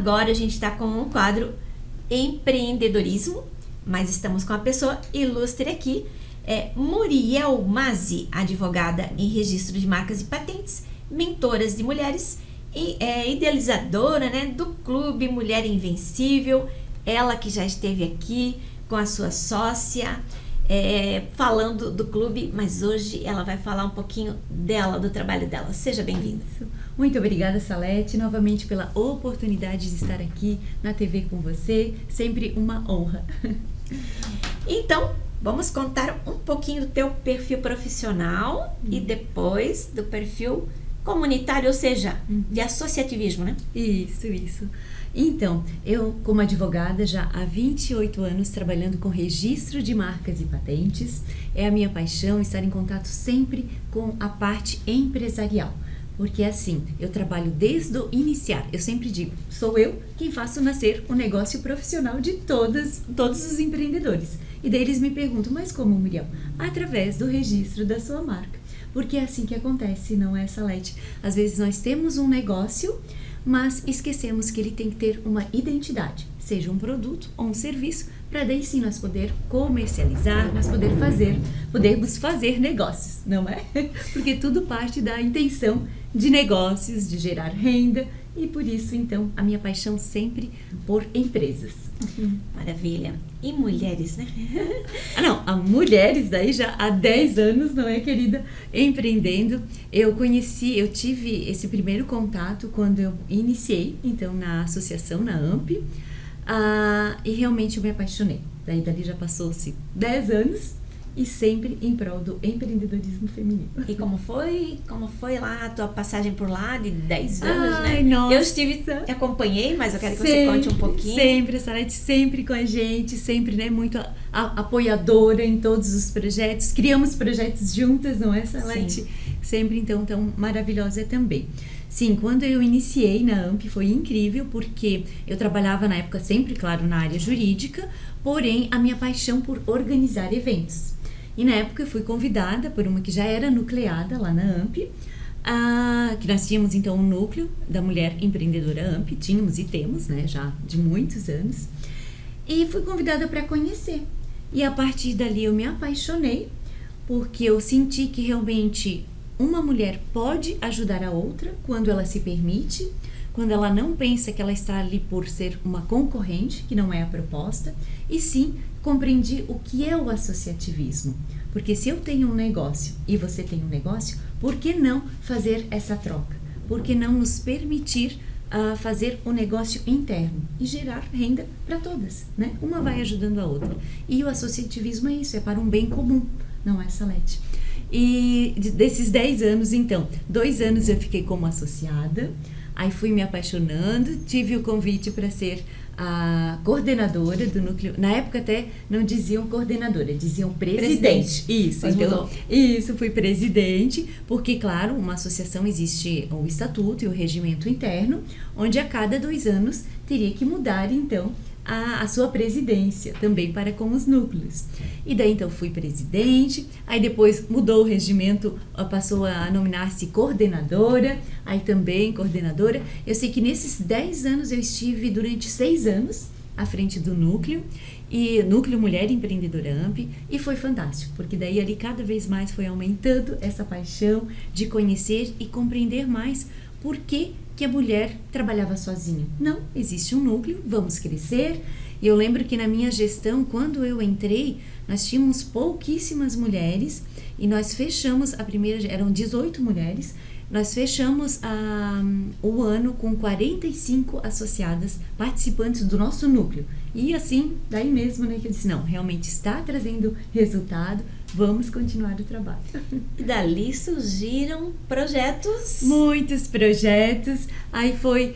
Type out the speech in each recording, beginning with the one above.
Agora a gente está com um quadro empreendedorismo, mas estamos com uma pessoa ilustre aqui, Muriel Mazzi, advogada em registro de marcas e patentes, mentoras de mulheres e idealizadora, né, do Clube Mulher Invencível, ela que já esteve aqui com a sua sócia, falando do clube, mas hoje ela vai falar um pouquinho dela, do trabalho dela. Seja bem-vinda. Muito obrigada, Salete, novamente pela oportunidade de estar aqui na TV com você, sempre uma honra. Então, vamos contar um pouquinho do teu perfil profissional e depois do perfil comunitário, ou seja, de associativismo, né? Isso. Então, eu como advogada já há 28 anos trabalhando com registro de marcas e patentes, é a minha paixão estar em contato sempre com a parte empresarial. Porque assim, eu trabalho desde o iniciar, eu sempre digo, sou eu quem faço nascer o negócio profissional de todos os empreendedores. E daí eles me perguntam, mas como, Muriel? Através do registro da sua marca. Porque é assim que acontece, não é, Salete? Às vezes nós temos um negócio, mas esquecemos que ele tem que ter uma identidade, seja um produto ou um serviço, para daí sim nós poder comercializar, nós podermos fazer negócios, não é? Porque tudo parte da intenção de negócios, de gerar renda, e por isso, então, a minha paixão sempre por empresas. Maravilha. E mulheres, né? A mulheres daí já há 10 anos, não é, querida? Empreendendo. Eu tive esse primeiro contato quando eu iniciei, então, na associação, na AMP, e realmente eu me apaixonei. Daí dali já passou-se 10 anos e sempre em prol do empreendedorismo feminino. E como foi lá a tua passagem por lá de 10 anos, Ai, né? Nossa. Eu acompanhei, mas eu quero que você conte um pouquinho. Sempre, Salete, sempre com a gente, sempre, né, muito apoiadora em todos os projetos. Criamos projetos juntas, não é, Salete? Sim. Sempre, então, tão maravilhosa também. Sim, quando eu iniciei na AMP foi incrível, porque eu trabalhava na época sempre, claro, na área jurídica, porém a minha paixão por organizar eventos. E na época eu fui convidada por uma que já era nucleada lá na AMP, que nós tínhamos então um núcleo da Mulher Empreendedora AMP, tínhamos e temos, né, já de muitos anos, e fui convidada para conhecer. E a partir dali eu me apaixonei, porque eu senti que realmente uma mulher pode ajudar a outra quando ela se permite, quando ela não pensa que ela está ali por ser uma concorrente, que não é a proposta, e sim compreendi o que é o associativismo. Porque se eu tenho um negócio e você tem um negócio, por que não fazer essa troca? Por que não nos permitir fazer um negócio interno e gerar renda para todas, né? Uma vai ajudando a outra. E o associativismo é isso, é para um bem comum, não é, Salete? E desses 10 anos, então, 2 anos eu fiquei como associada, aí fui me apaixonando, tive o convite para ser a coordenadora do núcleo. Na época até não diziam coordenadora, diziam presidente. Isso, mas então, mudou. Isso, fui presidente, porque, claro, uma associação existe o estatuto e o regimento interno, onde a cada 2 anos teria que mudar, então, a sua presidência, também para com os núcleos. E daí, então, fui presidente, aí depois mudou o regimento, passou a nominar-se coordenadora, aí também coordenadora. Eu sei que nesses 10 anos eu estive durante 6 anos à frente do núcleo, e Núcleo Mulher Empreendedora AMP, e foi fantástico, porque daí ali cada vez mais foi aumentando essa paixão de conhecer e compreender mais por que a mulher trabalhava sozinha. Não, existe um núcleo, vamos crescer. E eu lembro que na minha gestão, quando eu entrei, nós tínhamos pouquíssimas mulheres e nós fechamos a primeira, eram 18 mulheres, nós fechamos o ano com 45 associadas participantes do nosso núcleo. E assim, daí mesmo, né, que eu disse, não, realmente está trazendo resultado, vamos continuar o trabalho. E dali surgiram projetos? Muitos projetos. Aí foi,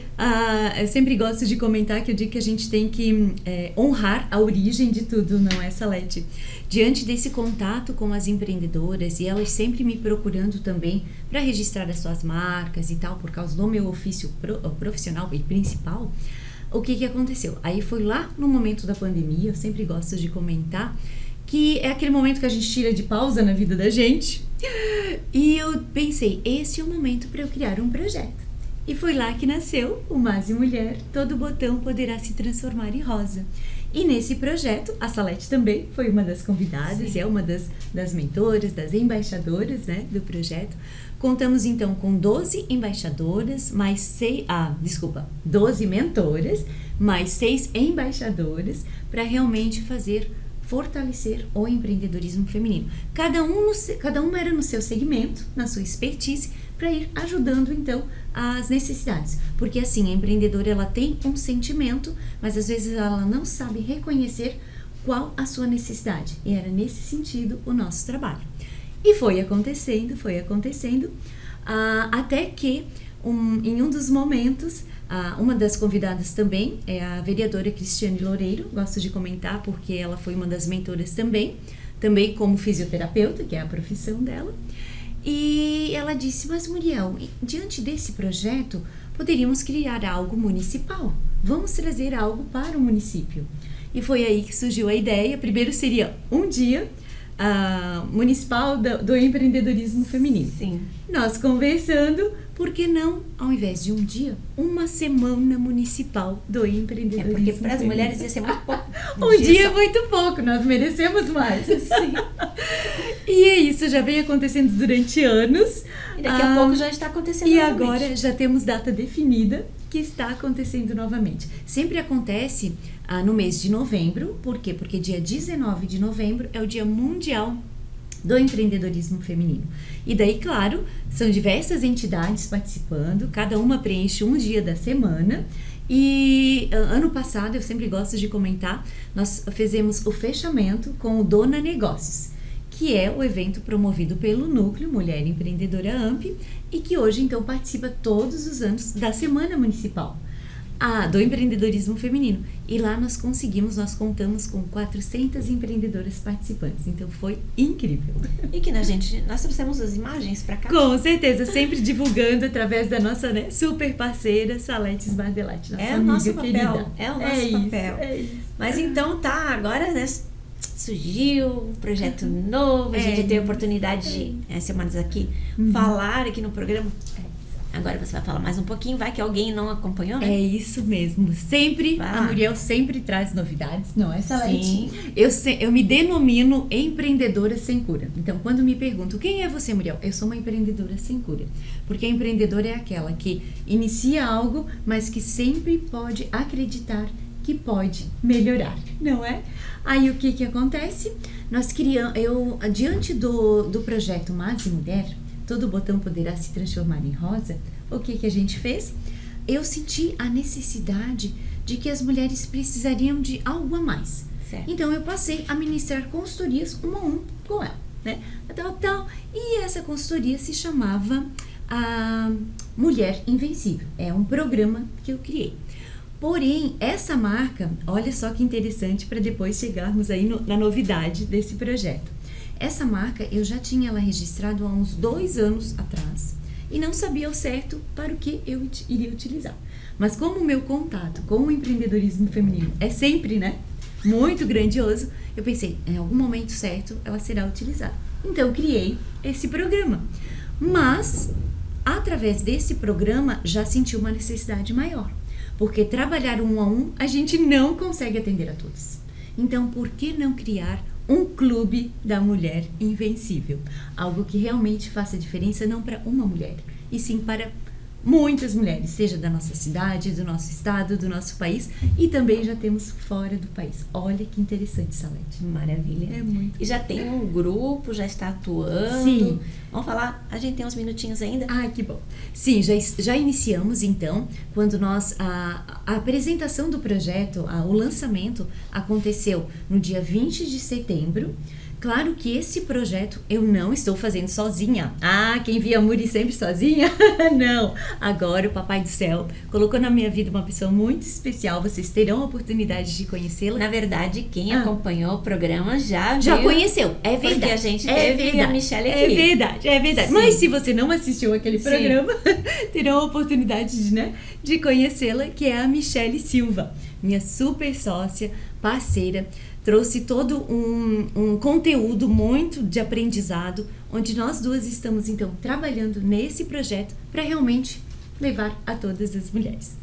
eu sempre gosto de comentar que eu digo que a gente tem que honrar a origem de tudo, não é, Salete? Diante desse contato com as empreendedoras e elas sempre me procurando também para registrar as suas marcas e tal, por causa do meu ofício profissional e principal, o que aconteceu? Aí foi lá no momento da pandemia, eu sempre gosto de comentar, que é aquele momento que a gente tira de pausa na vida da gente, e eu pensei, esse é o momento para eu criar um projeto. E foi lá que nasceu o Mase Mulher, todo botão poderá se transformar em rosa. E nesse projeto, a Salete também foi uma das convidadas, Sim. é uma das mentoras, das embaixadoras, né, do projeto. Contamos então com 12 embaixadoras, 12 mentoras, mais 6 embaixadoras, para realmente fortalecer o empreendedorismo feminino. Cada uma era no seu segmento, na sua expertise, para ir ajudando então as necessidades. Porque assim, a empreendedora ela tem um sentimento, mas às vezes ela não sabe reconhecer qual a sua necessidade. E era nesse sentido o nosso trabalho. E foi acontecendo, até que em um dos momentos, uma das convidadas também é a vereadora Cristiane Loureiro, gosto de comentar porque ela foi uma das mentoras também como fisioterapeuta, que é a profissão dela. E ela disse, mas Muriel, diante desse projeto, poderíamos criar algo municipal. Vamos trazer algo para o município. E foi aí que surgiu a ideia. Primeiro seria um dia municipal do empreendedorismo feminino. Sim. Nós conversando, por que não, ao invés de um dia, uma semana municipal do empreendedorismo porque para as feminino. mulheres ia ser muito pouco. Um dia é muito pouco, nós merecemos mais. Sim. E é isso, já vem acontecendo durante anos. E daqui a pouco já está acontecendo E novamente. agora já temos data definida que está acontecendo novamente. Sempre acontece no mês de novembro. Por quê? Porque dia 19 de novembro é o Dia Mundial do Empreendedorismo Feminino. E daí, claro, são diversas entidades participando, cada uma preenche um dia da semana. E ano passado, eu sempre gosto de comentar, nós fizemos o fechamento com o Dona Negócios, que é o evento promovido pelo Núcleo Mulher Empreendedora AMP e que hoje então participa todos os anos da Semana Municipal do Empreendedorismo Feminino. E lá nós contamos com 400 empreendedoras participantes, então foi incrível. E que nós trouxemos as imagens para cá. Com certeza, sempre divulgando através da nossa super parceira Salete Sbardelatti, nossa amiga o nosso papel, querida. é o nosso papel. É isso. Mas então agora, né, surgiu um projeto novo, a gente teve a oportunidade de, semanas aqui, falar aqui no programa. Agora você vai falar mais um pouquinho, vai que alguém não acompanhou, né? É isso mesmo. Sempre, a Muriel sempre traz novidades, não é, Salete? Sim. Eu me denomino empreendedora sem cura. Então, quando me perguntam, quem é você, Muriel? Eu sou uma empreendedora sem cura. Porque a empreendedora é aquela que inicia algo, mas que sempre pode acreditar que pode melhorar, não é? Aí o que acontece? Diante do projeto Mase Mulher, todo botão poderá se transformar em rosa, o que a gente fez? Eu senti a necessidade de que as mulheres precisariam de algo a mais. Certo. Então eu passei a ministrar consultorias um a um com ela, né? E essa consultoria se chamava a Mulher Invencível. É um programa que eu criei. Porém, essa marca, olha só que interessante para depois chegarmos aí na novidade desse projeto. Essa marca eu já tinha ela registrado há uns 2 anos atrás e não sabia ao certo para o que eu iria utilizar. Mas como o meu contato com o empreendedorismo feminino é sempre, né, muito grandioso, eu pensei, em algum momento certo ela será utilizada. Então eu criei esse programa. Mas, através desse programa, já senti uma necessidade maior. Porque trabalhar um a um, a gente não consegue atender a todos. Então, por que não criar um clube da mulher invencível? Algo que realmente faça diferença não para uma mulher, e sim para muitas mulheres, seja da nossa cidade, do nosso estado, do nosso país, e também já temos fora do país. Olha que interessante, Salete. Maravilha. É muito. E já tem um grupo, já está atuando. Sim. Vamos falar, a gente tem uns minutinhos ainda? Ah, que bom. Sim, já iniciamos então, quando a apresentação do projeto, o lançamento aconteceu no dia 20 de setembro. Claro que esse projeto eu não estou fazendo sozinha. Quem via a Muri sempre sozinha? Não. Agora o Papai do Céu colocou na minha vida uma pessoa muito especial. Vocês terão a oportunidade de conhecê-la. Na verdade, quem acompanhou o programa já conheceu. É verdade. Porque a gente teve a Michelle aqui. É verdade. Sim. Mas se você não assistiu aquele programa, terão a oportunidade de conhecê-la, que é a Michelle Silva, minha super sócia, parceira. Trouxe todo um conteúdo muito de aprendizado, onde nós duas estamos, então, trabalhando nesse projeto para realmente levar a todas as mulheres.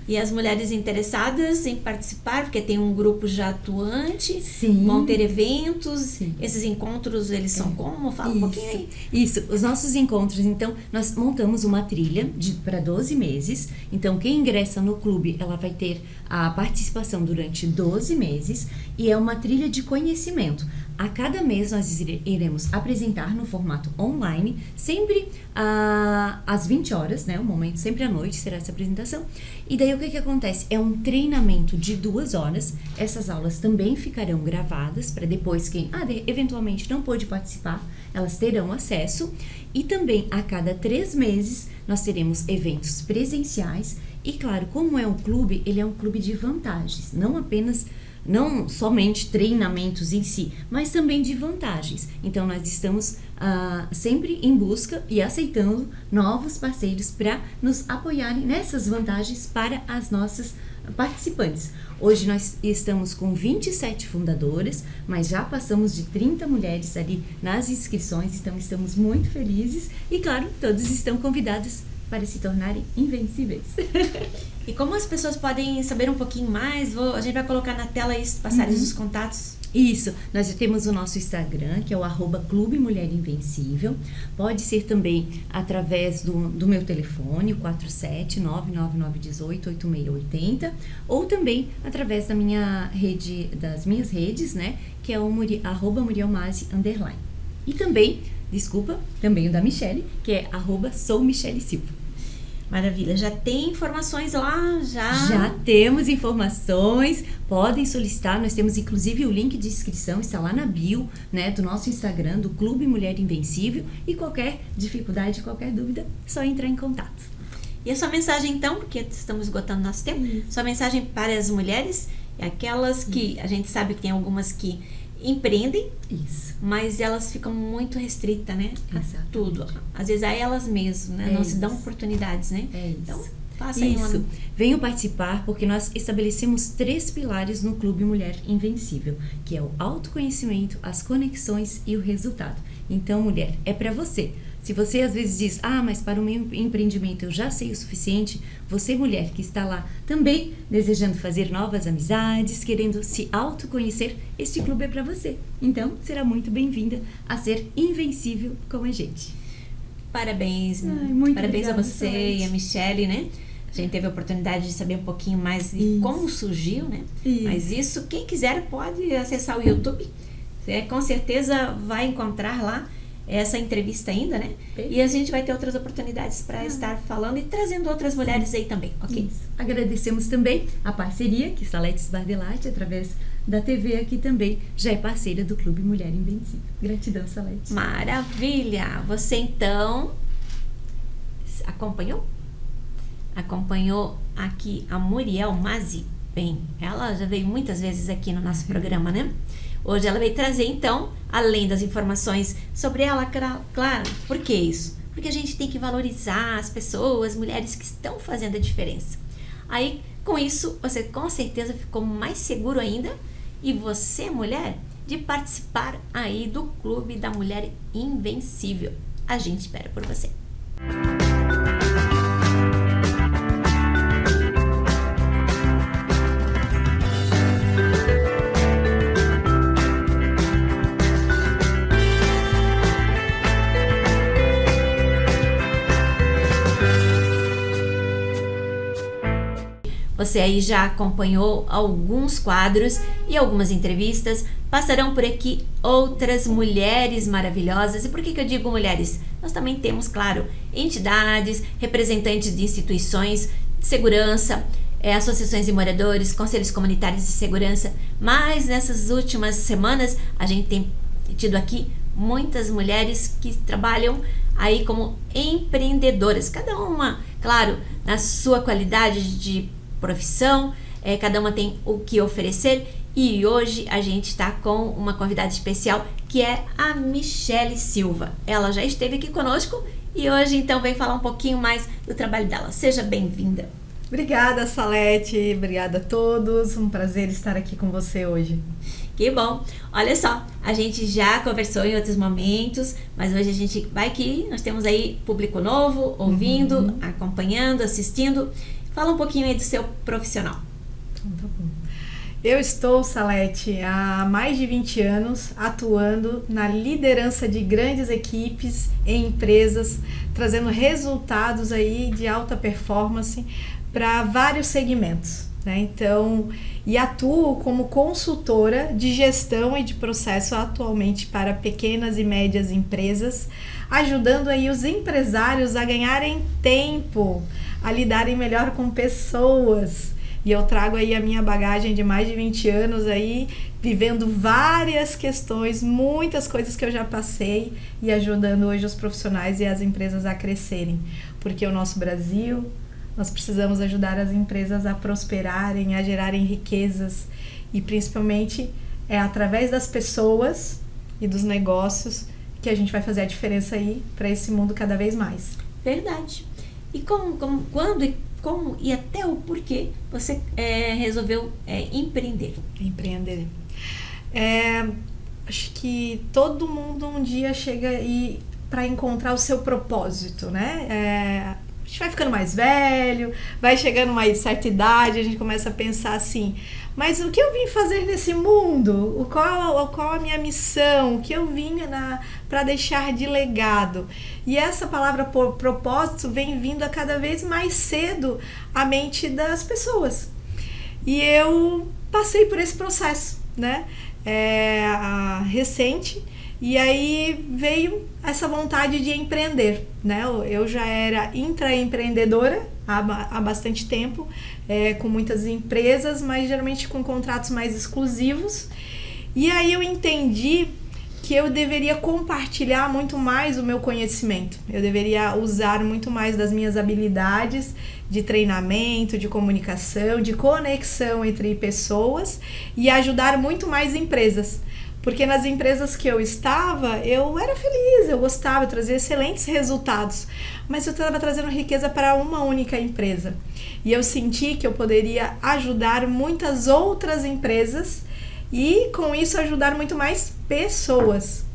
E as mulheres interessadas em participar, porque tem um grupo já atuante, Sim. vão ter eventos, Sim. Esses encontros, eles são como? Fala um pouquinho aí. Isso, os nossos encontros, então, nós montamos uma trilha para 12 meses, então quem ingressa no clube, ela vai ter a participação durante 12 meses, e é uma trilha de conhecimento. A cada mês nós iremos apresentar no formato online, sempre às 20 horas, né? O momento sempre à noite será essa apresentação. E daí o que acontece? É um treinamento de 2 horas. Essas aulas também ficarão gravadas para depois quem eventualmente não pôde participar, elas terão acesso. E também a cada 3 meses nós teremos eventos presenciais. E claro, como é um clube, ele é um clube de vantagens, não somente treinamentos em si, mas também de vantagens. Então, nós estamos sempre em busca e aceitando novos parceiros para nos apoiarem nessas vantagens para as nossas participantes. Hoje nós estamos com 27 fundadoras, mas já passamos de 30 mulheres ali nas inscrições, então estamos muito felizes e, claro, todos estão convidados para se tornarem invencíveis. E como as pessoas podem saber um pouquinho mais? A gente vai colocar na tela aí, passares os contatos. Isso, nós já temos o nosso Instagram, que é o @Clube Mulher Invencível. Pode ser também através do meu telefone, o 47999188680, ou também através das minhas redes, né, que é o @MurielMazzi_. E também o da Michele, que é @SouMicheleSilva. Maravilha, já tem informações lá? Já temos informações, podem solicitar, nós temos inclusive o link de inscrição, está lá na bio, né, do nosso Instagram, do Clube Mulher Invencível, e qualquer dificuldade, qualquer dúvida, só entrar em contato. E a sua mensagem então, porque estamos esgotando nosso tempo, sua mensagem para as mulheres, é aquelas que, a gente sabe que tem algumas que empreendem, mas elas ficam muito restritas, né? A tudo. Às vezes a elas mesmas, né? Não se dão oportunidades, né? Então, faça aí uma... Venham participar, porque nós estabelecemos 3 pilares no Clube Mulher Invencível, que é o autoconhecimento, as conexões e o resultado. Então, mulher, é para você. Se você às vezes diz, mas para o meu empreendimento eu já sei o suficiente, você, mulher que está lá também desejando fazer novas amizades, querendo se autoconhecer, este clube é para você. Então, será muito bem-vinda a ser invencível com a gente. Parabéns. Parabéns a você e a Michele, né? A gente teve a oportunidade de saber um pouquinho mais de como surgiu, né? Mas isso, quem quiser pode acessar o YouTube. Você com certeza vai encontrar lá essa entrevista ainda, né? E a gente vai ter outras oportunidades para estar falando e trazendo outras mulheres aí também, ok? Agradecemos também a parceria que Salete Sbardelatti, através da TV aqui também, já é parceira do Clube Mulher Invencível. Gratidão, Salete. Maravilha! Você então acompanhou aqui a Muriel Mazzi? Bem, ela já veio muitas vezes aqui no nosso programa, né? Hoje ela veio trazer, então, além das informações sobre ela, claro, por que isso? Porque a gente tem que valorizar as pessoas, mulheres que estão fazendo a diferença. Aí, com isso, você com certeza ficou mais seguro ainda, e você, mulher, de participar aí do Clube da Mulher Invencível. A gente espera por você. Você aí já acompanhou alguns quadros e algumas entrevistas. Passarão por aqui outras mulheres maravilhosas. E por que eu digo mulheres? Nós também temos, claro, entidades, representantes de instituições de segurança, associações de moradores, conselhos comunitários de segurança. Mas nessas últimas semanas a gente tem tido aqui muitas mulheres que trabalham aí como empreendedoras. Cada uma, claro, na sua qualidade de profissão, cada uma tem o que oferecer, e hoje a gente está com uma convidada especial que é a Michele Silva. Ela já esteve aqui conosco e hoje então vem falar um pouquinho mais do trabalho dela. Seja bem-vinda. Obrigada, Salete, obrigada a todos, um prazer estar aqui com você hoje. Que bom! Olha só, a gente já conversou em outros momentos, mas hoje a gente vai aqui, nós temos aí público novo, ouvindo, acompanhando, assistindo. Fala um pouquinho aí do seu profissional. Então, tá bom. Eu estou, Salete, há mais de 20 anos atuando na liderança de grandes equipes em empresas, trazendo resultados aí de alta performance para vários segmentos, né? Então, e atuo como consultora de gestão e de processo atualmente para pequenas e médias empresas, ajudando aí os empresários a ganharem tempo, a lidarem melhor com pessoas. E eu trago aí a minha bagagem de mais de 20 anos aí, vivendo várias questões, muitas coisas que eu já passei e ajudando hoje os profissionais e as empresas a crescerem. Porque o nosso Brasil, nós precisamos ajudar as empresas a prosperarem, a gerarem riquezas e principalmente é através das pessoas e dos negócios que a gente vai fazer a diferença aí para esse mundo cada vez mais. Verdade. E quando e até o porquê você resolveu empreender? Empreender. Acho que todo mundo um dia chega aí para encontrar o seu propósito, né? A gente vai ficando mais velho, vai chegando uma certa idade, a gente começa a pensar assim, mas o que eu vim fazer nesse mundo? Qual a minha missão? O que eu vim para deixar de legado? E essa palavra propósito vem vindo a cada vez mais cedo à mente das pessoas. E eu passei por esse processo, né? Recente. E aí veio essa vontade de empreender, né? Eu já era intraempreendedora há bastante tempo, com muitas empresas, mas geralmente com contratos mais exclusivos. E aí eu entendi que eu deveria compartilhar muito mais o meu conhecimento. Eu deveria usar muito mais das minhas habilidades de treinamento, de comunicação, de conexão entre pessoas e ajudar muito mais empresas. Porque nas empresas que eu estava, eu era feliz, eu gostava, eu trazia excelentes resultados, mas eu estava trazendo riqueza para uma única empresa. E eu senti que eu poderia ajudar muitas outras empresas e, com isso, ajudar muito mais pessoas.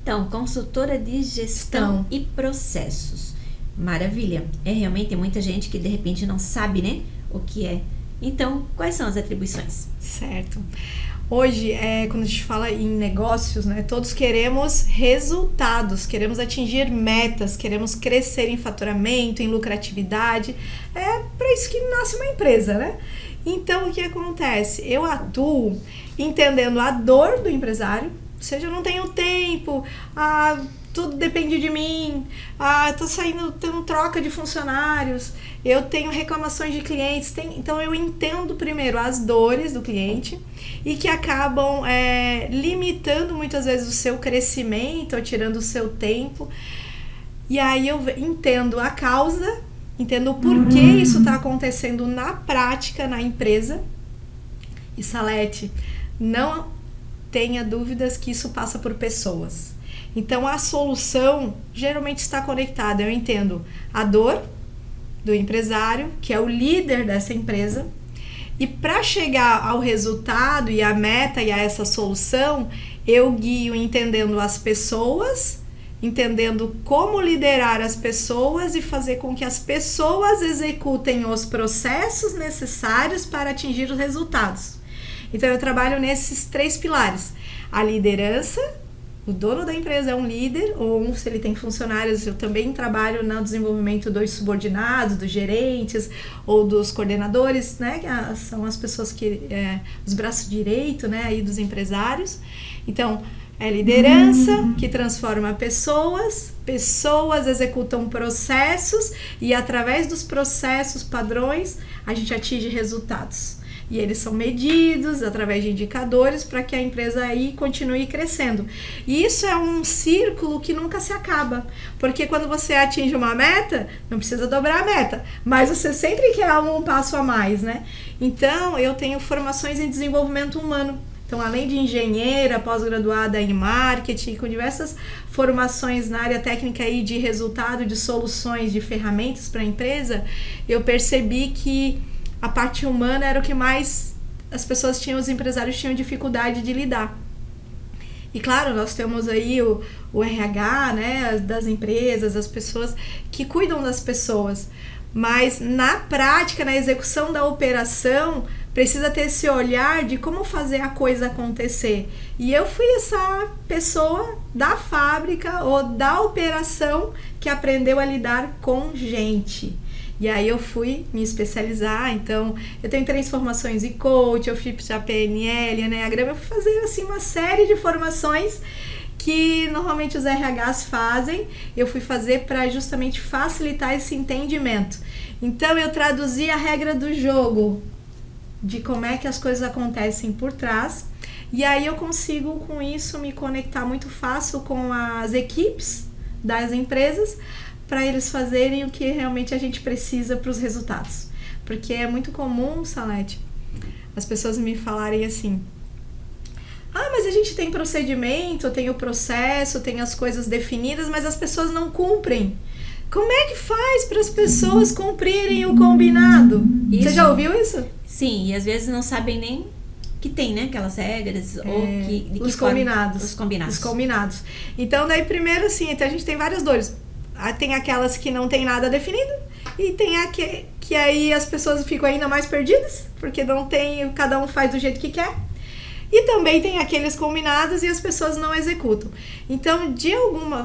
Então, consultora de gestão e processos. Maravilha. Realmente tem muita gente que, de repente, não sabe, né, o que é. Então, quais são as atribuições? Certo. Hoje, quando a gente fala em negócios, né, todos queremos resultados, queremos atingir metas, queremos crescer em faturamento, em lucratividade. É para isso que nasce uma empresa, né? Então, o que acontece? Eu atuo entendendo a dor do empresário, ou seja, eu não tenho tempo, tudo depende de mim, tô tendo troca de funcionários, eu tenho reclamações de clientes, então eu entendo primeiro as dores do cliente e que acabam limitando muitas vezes o seu crescimento, ou tirando o seu tempo. E aí eu entendo a causa, entendo o porquê isso está acontecendo na prática, na empresa. E Salete, não tenha dúvidas que isso passa por pessoas. Então a solução geralmente está conectada. Eu entendo a dor do empresário, que é o líder dessa empresa, e para chegar ao resultado e à meta e a essa solução, eu guio entendendo as pessoas, entendendo como liderar as pessoas e fazer com que as pessoas executem os processos necessários para atingir os resultados. Então eu trabalho nesses 3 pilares: a liderança. O dono da empresa é um líder, ou se ele tem funcionários, eu também trabalho no desenvolvimento dos subordinados, dos gerentes ou dos coordenadores, né? Que são as pessoas que, os braços direitos, né? Aí dos empresários. Então, é liderança que transforma pessoas executam processos e através dos processos padrões a gente atinge resultados. E eles são medidos através de indicadores para que a empresa aí continue crescendo. E isso é um círculo que nunca se acaba, porque quando você atinge uma meta, não precisa dobrar a meta, mas você sempre quer um passo a mais, né? Então, eu tenho formações em desenvolvimento humano. Então, além de engenheira, pós-graduada em marketing, com diversas formações na área técnica aí de resultado, de soluções, de ferramentas para a empresa, eu percebi que a parte humana era o que mais os empresários tinham dificuldade de lidar. E claro, nós temos aí o RH, né, das empresas, as pessoas que cuidam das pessoas. Mas na prática, na execução da operação, precisa ter esse olhar de como fazer a coisa acontecer. E eu fui essa pessoa da fábrica ou da operação que aprendeu a lidar com gente. E aí eu fui me especializar, então eu tenho 3 formações em coach, eu fiz a PNL, Enneagrama, eu fui fazer assim uma série de formações que normalmente os RHs fazem, eu fui fazer para justamente facilitar esse entendimento. Então eu traduzi a regra do jogo, de como é que as coisas acontecem por trás, e aí eu consigo com isso me conectar muito fácil com as equipes das empresas, para eles fazerem o que realmente a gente precisa para os resultados. Porque é muito comum, Salete, as pessoas me falarem assim: ah, mas a gente tem procedimento, tem o processo, tem as coisas definidas, mas as pessoas não cumprem. Como é que faz para as pessoas cumprirem o combinado? Isso. Você já ouviu isso? Sim, e às vezes não sabem nem que tem, né, aquelas regras, ou que os forma, combinados. os combinados. Os combinados. Então, daí primeiro assim, então a gente tem várias dores. Tem aquelas que não tem nada definido, e tem que aí as pessoas ficam ainda mais perdidas, porque não tem, cada um faz do jeito que quer. E também tem aqueles combinados e as pessoas não executam. Então,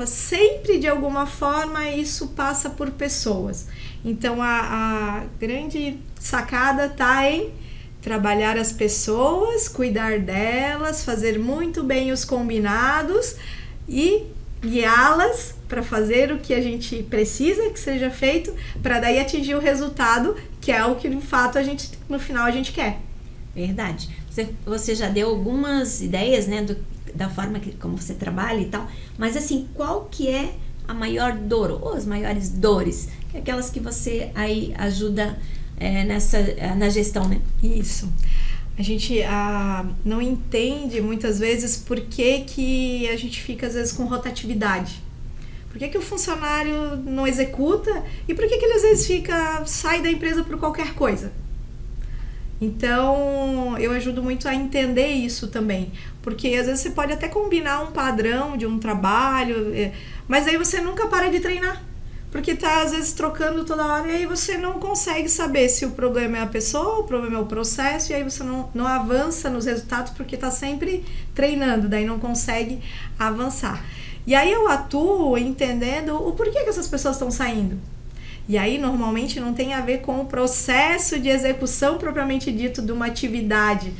sempre de alguma forma, isso passa por pessoas. Então, a grande sacada está em trabalhar as pessoas, cuidar delas, fazer muito bem os combinados e guiá-las para fazer o que a gente precisa que seja feito, para daí atingir o resultado, que é o que, de fato, no final a gente quer. Verdade. Você já deu algumas ideias, né, da forma como você trabalha e tal, mas assim, qual que é a maior dor, ou as maiores dores? Aquelas que você aí ajuda na gestão, né? Isso. A gente não entende muitas vezes por que a gente fica às vezes com rotatividade. Por que o funcionário não executa e por que ele às vezes sai da empresa por qualquer coisa? Então, eu ajudo muito a entender isso também, porque às vezes você pode até combinar um padrão de um trabalho, mas aí você nunca para de treinar, porque tá às vezes trocando toda hora e aí você não consegue saber se o problema é a pessoa, o problema é o processo, e aí você não avança nos resultados porque tá sempre treinando, daí não consegue avançar. E aí eu atuo entendendo o porquê que essas pessoas estão saindo. E aí, normalmente, não tem a ver com o processo de execução propriamente dito de uma atividade.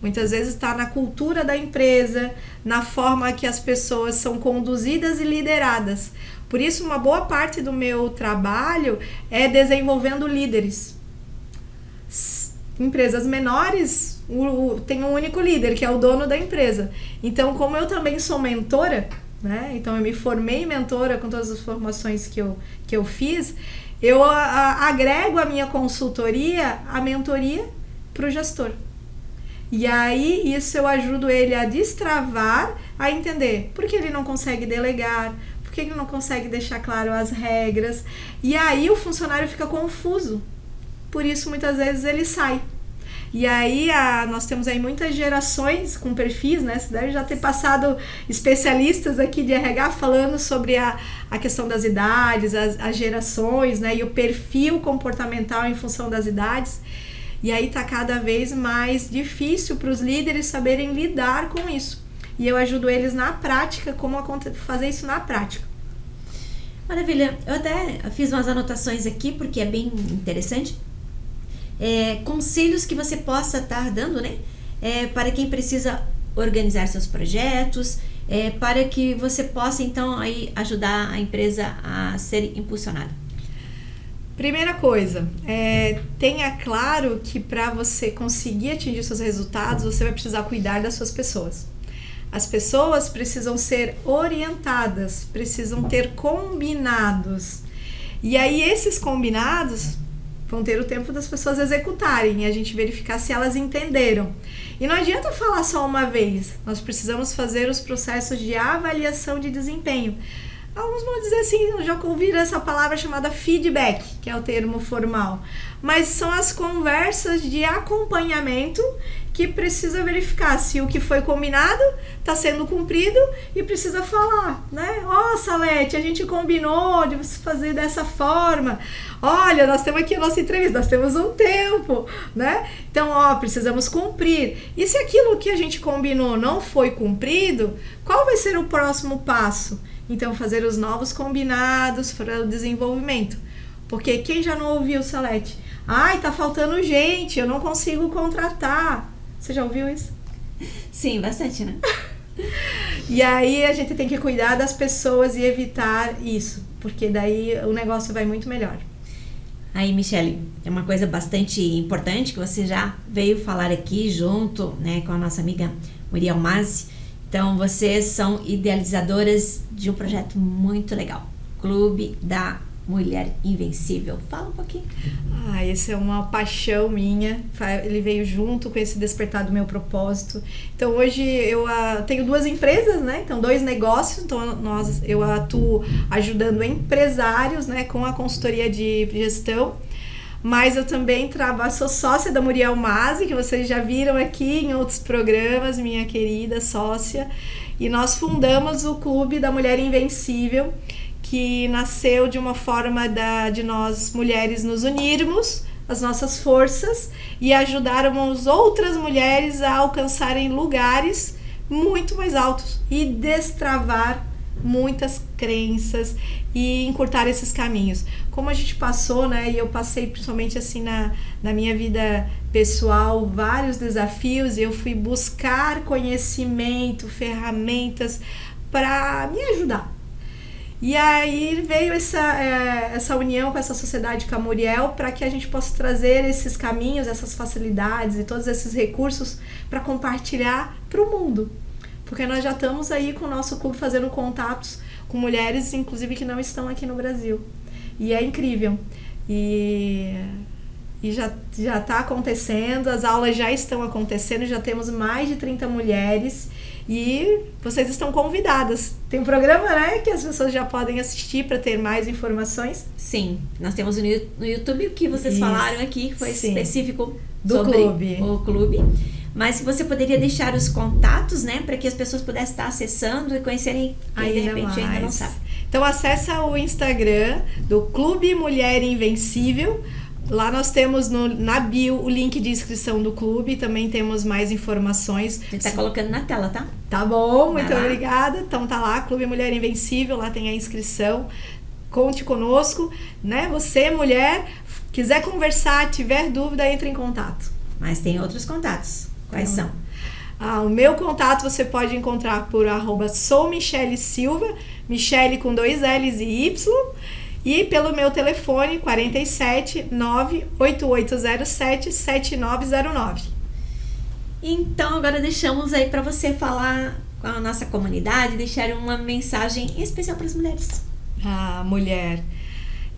Muitas vezes está na cultura da empresa, na forma que as pessoas são conduzidas e lideradas. Por isso, uma boa parte do meu trabalho é desenvolvendo líderes. Empresas menores tem um único líder, que é o dono da empresa. Então, como eu também sou mentora, né? Então, eu me formei mentora com todas as formações que eu fiz, eu agrego a minha consultoria, a mentoria, para o gestor. E aí, isso eu ajudo ele a destravar, a entender por que ele não consegue delegar, por que ele não consegue deixar claro as regras. E aí, o funcionário fica confuso. Por isso, muitas vezes, ele sai. E aí, nós temos aí muitas gerações com perfis, né? Você deve já ter passado especialistas aqui de RH falando sobre a questão das idades, as gerações, né? E o perfil comportamental em função das idades. E aí tá cada vez mais difícil para os líderes saberem lidar com isso. E eu ajudo eles na prática, como fazer isso na prática. Maravilha. Eu até fiz umas anotações aqui, porque é bem interessante. Conselhos que você possa estar dando, né, para quem precisa organizar seus projetos, para que você possa então aí ajudar a empresa a ser impulsionada. Primeira coisa, tenha claro que para você conseguir atingir seus resultados, você vai precisar cuidar das suas pessoas. As pessoas precisam ser orientadas, precisam ter combinados. E aí esses combinados vão ter o tempo das pessoas executarem e a gente verificar se elas entenderam. E não adianta falar só uma vez, nós precisamos fazer os processos de avaliação de desempenho. Alguns vão dizer assim, eu já ouvi essa palavra chamada feedback, que é o termo formal, mas são as conversas de acompanhamento que precisa verificar se o que foi combinado está sendo cumprido e precisa falar, né? Ó, Salete, a gente combinou de você fazer dessa forma. Olha, nós temos aqui a nossa entrevista, nós temos um tempo, né? Então, ó, precisamos cumprir. E se aquilo que a gente combinou não foi cumprido, qual vai ser o próximo passo? Então, fazer os novos combinados para o desenvolvimento. Porque quem já não ouviu, Salete? Ai, tá faltando gente, eu não consigo contratar. Você já ouviu isso? Sim, bastante, né? E aí a gente tem que cuidar das pessoas e evitar isso, porque daí o negócio vai muito melhor. Aí, Michele, é uma coisa bastante importante que você já veio falar aqui junto, né, com a nossa amiga Muriel Mazzi. Então, vocês são idealizadoras de um projeto muito legal, Clube da Mulher Invencível. Fala um pouquinho. Essa é uma paixão minha. Ele veio junto com esse despertar do meu propósito. Então hoje eu tenho 2 empresas, né? Então 2 negócios. Então eu atuo ajudando empresários, né? Com a consultoria de gestão. Mas eu também sou sócia da Muriel Mazzi, que vocês já viram aqui em outros programas, minha querida sócia. E nós fundamos o Clube da Mulher Invencível, que nasceu de uma forma de nós mulheres nos unirmos, as nossas forças, e ajudarmos outras mulheres a alcançarem lugares muito mais altos e destravar muitas crenças e encurtar esses caminhos. Como a gente passou, né, e eu passei principalmente assim na minha vida pessoal, vários desafios, e eu fui buscar conhecimento, ferramentas para me ajudar. E aí veio essa união com essa sociedade com a Muriel para que a gente possa trazer esses caminhos, essas facilidades e todos esses recursos para compartilhar para o mundo. Porque nós já estamos aí com o nosso clube fazendo contatos com mulheres, inclusive, que não estão aqui no Brasil. E é incrível. E já está acontecendo, as aulas já estão acontecendo, já temos mais de 30 mulheres. E vocês estão convidadas. Tem um programa, né, que as pessoas já podem assistir para ter mais informações. Sim, nós temos no YouTube o que vocês falaram aqui, que foi específico do clube. O clube. Mas se você poderia deixar os contatos, né, para que as pessoas pudessem estar acessando e conhecerem quem de repente ainda não sabe. Então acessa o Instagram do Clube Mulher Invencível. Lá nós temos na bio o link de inscrição do clube, também temos mais informações. A gente tá colocando na tela, tá? Tá bom, muito obrigada. Então tá lá, Clube Mulher Invencível, lá tem a inscrição. Conte conosco, né? Você, mulher, quiser conversar, tiver dúvida, entre em contato. Mas tem outros contatos. Quais são? O meu contato você pode encontrar por @soumichelesilva, Michele com 2 L's e Y. E pelo meu telefone 47 98807 7909. Então agora deixamos aí para você falar com a nossa comunidade, deixar uma mensagem especial para as mulheres. Mulher,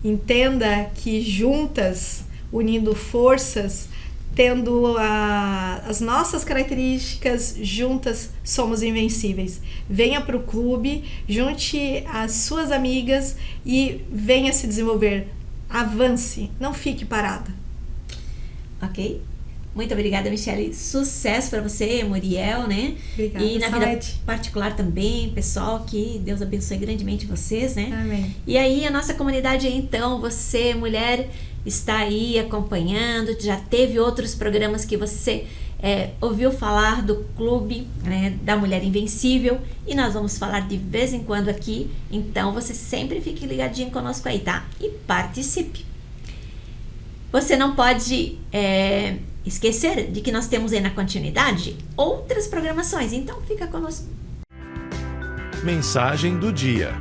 entenda que juntas, unindo forças, tendo as nossas características juntas, somos invencíveis. Venha para o clube, junte as suas amigas e venha se desenvolver. Avance, não fique parada. Ok? Muito obrigada, Michele. Sucesso para você, Muriel, né? Obrigada, e na Salete. vida particular também, pessoal, que Deus abençoe grandemente vocês, né? Amém. E aí, a nossa comunidade, então, você, mulher, está aí acompanhando, já teve outros programas que você ouviu falar do Clube, né, da Mulher Invencível, e nós vamos falar de vez em quando aqui, então você sempre fique ligadinho conosco aí, tá? E participe! Você não pode esquecer de que nós temos aí na continuidade outras programações, então fica conosco. Mensagem do dia.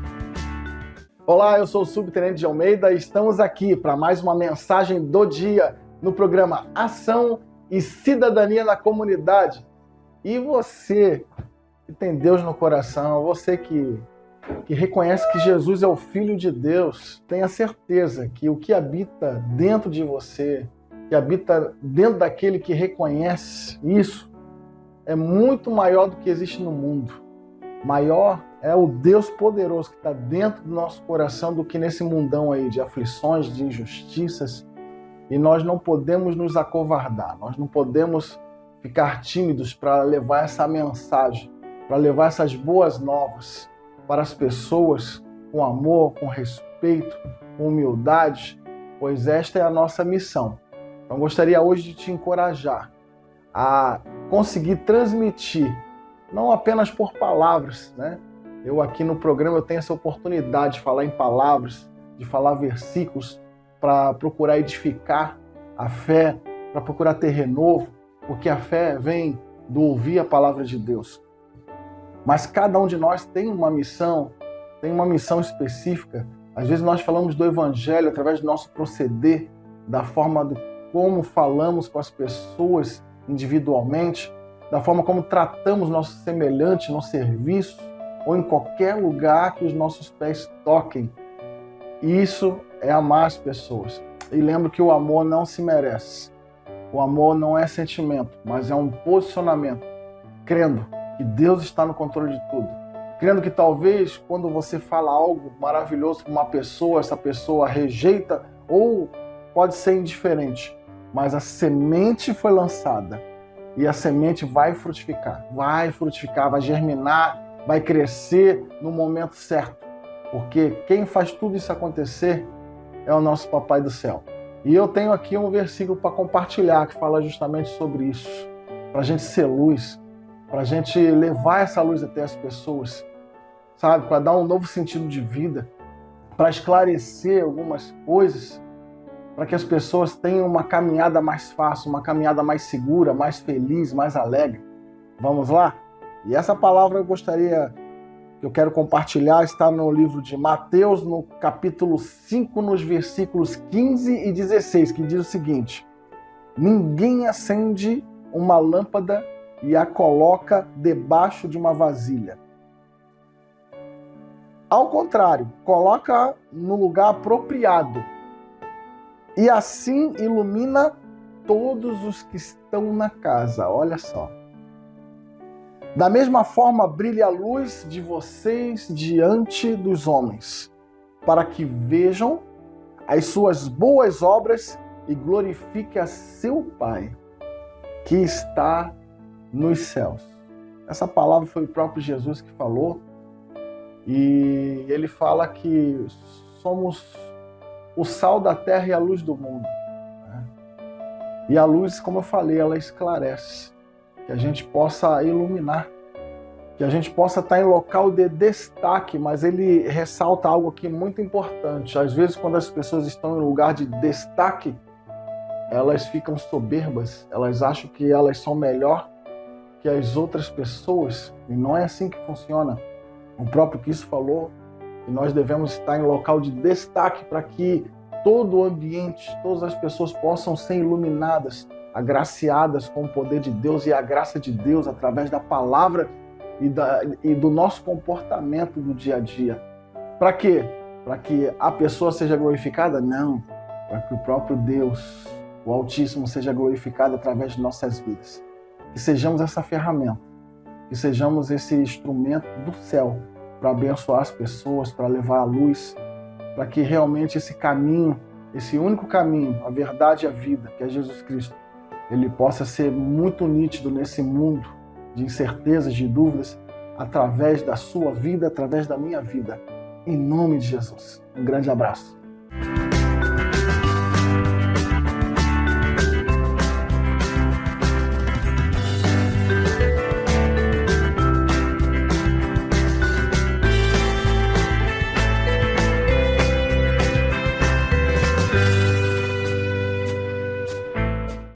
Olá, eu sou o Subtenente de Almeida e estamos aqui para mais uma mensagem do dia no programa Ação e Cidadania na Comunidade. E você que tem Deus no coração, você que reconhece que Jesus é o Filho de Deus, tenha certeza que o que habita dentro de você, que habita dentro daquele que reconhece isso, é muito maior do que existe no mundo. Maior é o Deus poderoso que está dentro do nosso coração do que nesse mundão aí de aflições, de injustiças. E nós não podemos nos acovardar, nós não podemos ficar tímidos para levar essa mensagem, para levar essas boas novas para as pessoas com amor, com respeito, com humildade, pois esta é a nossa missão. Então, gostaria hoje de te encorajar a conseguir transmitir, não apenas por palavras, né? Eu aqui no programa eu tenho essa oportunidade de falar em palavras, de falar versículos, para procurar edificar a fé, para procurar ter renovo, porque a fé vem do ouvir a palavra de Deus. Mas cada um de nós tem uma missão específica. Às vezes nós falamos do Evangelho através do nosso proceder, da forma do como falamos com as pessoas individualmente, da forma como tratamos nossos semelhantes no serviço ou em qualquer lugar que os nossos pés toquem. Isso é amar as pessoas. E lembro que o amor não se merece. O amor não é sentimento, mas é um posicionamento, crendo que Deus está no controle de tudo. Crendo que talvez quando você fala algo maravilhoso para uma pessoa, essa pessoa rejeita ou pode ser indiferente, mas a semente foi lançada e a semente vai frutificar, vai germinar, vai crescer no momento certo, porque quem faz tudo isso acontecer é o nosso Papai do Céu. E eu tenho aqui um versículo para compartilhar que fala justamente sobre isso, para a gente ser luz, para a gente levar essa luz até as pessoas, sabe? Para dar um novo sentido de vida, para esclarecer algumas coisas, para que as pessoas tenham uma caminhada mais fácil, uma caminhada mais segura, mais feliz, mais alegre. Vamos lá? E essa palavra eu quero compartilhar, está no livro de Mateus, no capítulo 5, nos versículos 15 e 16, que diz o seguinte: ninguém acende uma lâmpada e a coloca debaixo de uma vasilha. Ao contrário, coloca no lugar apropriado e assim ilumina todos os que estão na casa. Olha só. Da mesma forma, brilhe a luz de vocês diante dos homens, para que vejam as suas boas obras e glorifique a seu Pai, que está nos céus. Essa palavra foi o próprio Jesus que falou, e ele fala que somos o sal da terra e a luz do mundo, né? E a luz, como eu falei, ela esclarece, que a gente possa iluminar, que a gente possa estar em local de destaque, mas ele ressalta algo aqui muito importante. Às vezes, quando as pessoas estão em lugar de destaque, elas ficam soberbas, elas acham que elas são melhor que as outras pessoas, e não é assim que funciona. O próprio Cristo falou que nós devemos estar em local de destaque para que todo o ambiente, todas as pessoas possam ser iluminadas, agraciadas com o poder de Deus e a graça de Deus através da palavra e do nosso comportamento do dia a dia. Para quê? Para que a pessoa seja glorificada? Não. Para que o próprio Deus, o Altíssimo, seja glorificado através de nossas vidas. Que sejamos essa ferramenta, que sejamos esse instrumento do céu para abençoar as pessoas, para levar a luz, para que realmente esse caminho, esse único caminho, a verdade e a vida, que é Jesus Cristo, ele possa ser muito nítido nesse mundo de incertezas, de dúvidas, através da sua vida, através da minha vida. Em nome de Jesus. Um grande abraço.